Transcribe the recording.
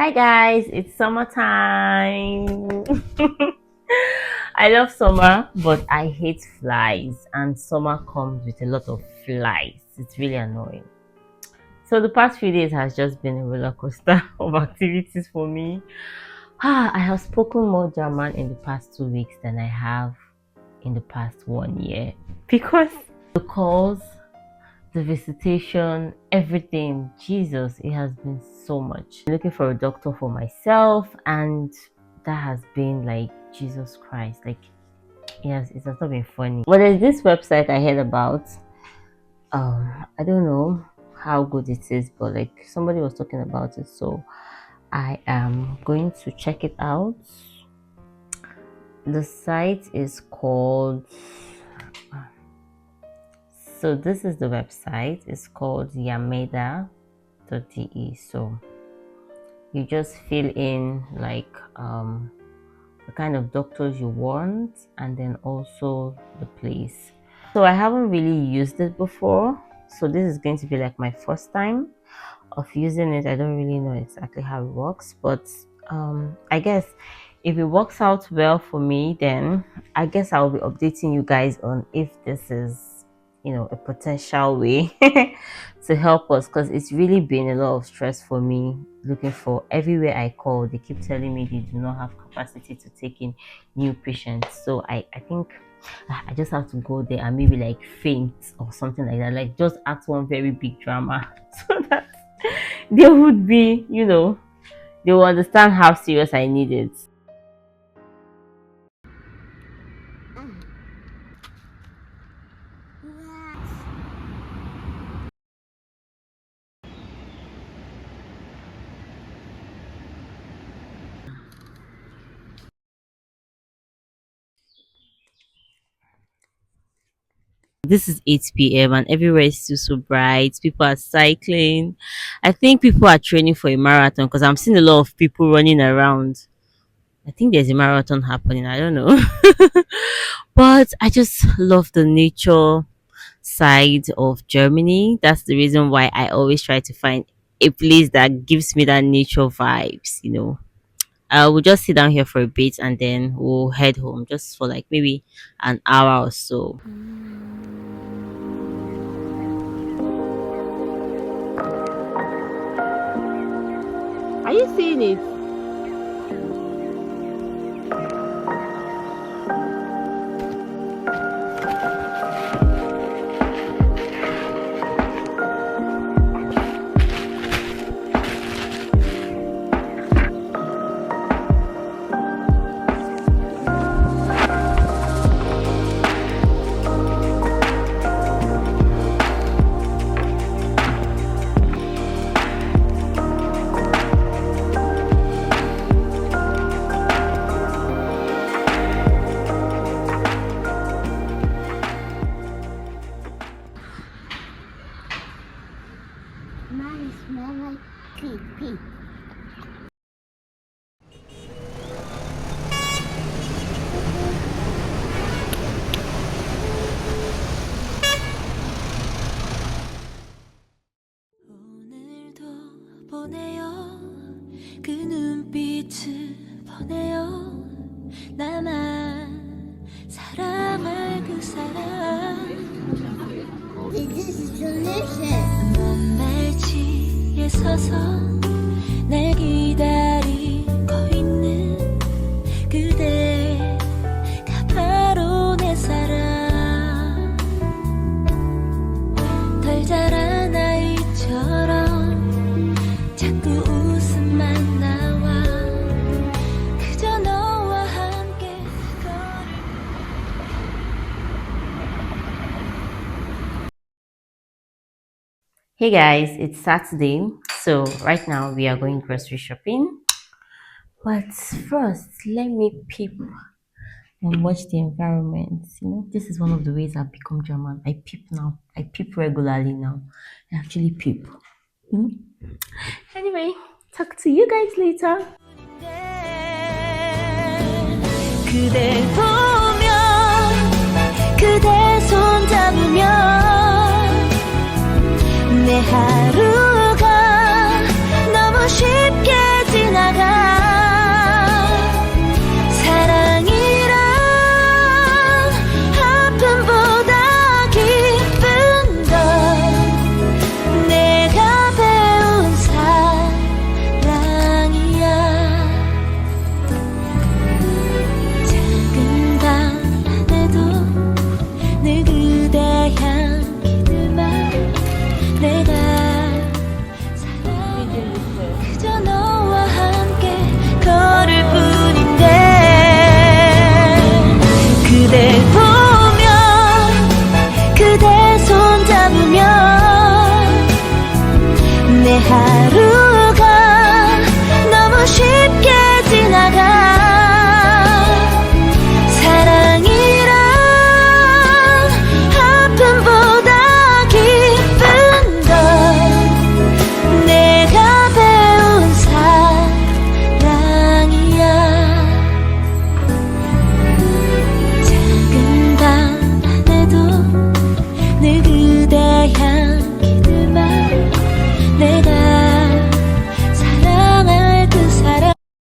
Hi guys, it's summertime. I love summer, but I hate flies, and summer comes with a lot of flies. It's really annoying. So the past few days has just been a roller coaster of activities for me. I have spoken more German in the past 2 weeks than I have in the past 1 year because the calls, the visitation, everything. Jesus, it has been so much. I'm looking for a doctor for myself, and that has been like Jesus Christ. Like, yes, it has not been funny. But there's this website I heard about. I don't know how good it is, but like somebody was talking about it, so I am going to check it out. The site is called, so this is the website. It's called yameda.de. So you just fill in like the kind of doctors you want, and then also the place. So I haven't really used it before, so this is going to be like my first time of using it. I don't really know exactly how it works, but I guess if it works out well for me, then I guess I'll be updating you guys on if this is, a potential way to help us, because it's really been a lot of stress for me looking for. Everywhere I call, they keep telling me they do not have capacity to take in new patients. So I think I just have to go there and maybe like faint or something like that, like just act one very big drama so that they would be, they will understand how serious I need it. This is 8 p.m. and everywhere is still so bright. People are cycling. I think people are training for a marathon because I'm seeing a lot of people running around. I think there's a marathon happening. I don't know. But I just love the nature side of Germany. That's the reason why I always try to find a place that gives me that nature vibes. We'll just sit down here for a bit and then we'll head home just for like maybe an hour or so. Are you seeing it? Mine smell like pee pee. 오늘도 보내요 그 눈빛을 보내요 나만 사랑할 그 사람 This is delicious. 먼발치에 서서 날 기다리고 있는 그대가 바로 내 사랑 덜 자란 아이처럼 자꾸 웃음만 나와 그저 너와 함께 Hey guys, it's Saturday. So right now we are going grocery shopping. But first, let me peep and watch the environment. This is one of the ways I've become German. I peep now. I peep regularly now. I actually peep. Anyway, talk to you guys later. 그댈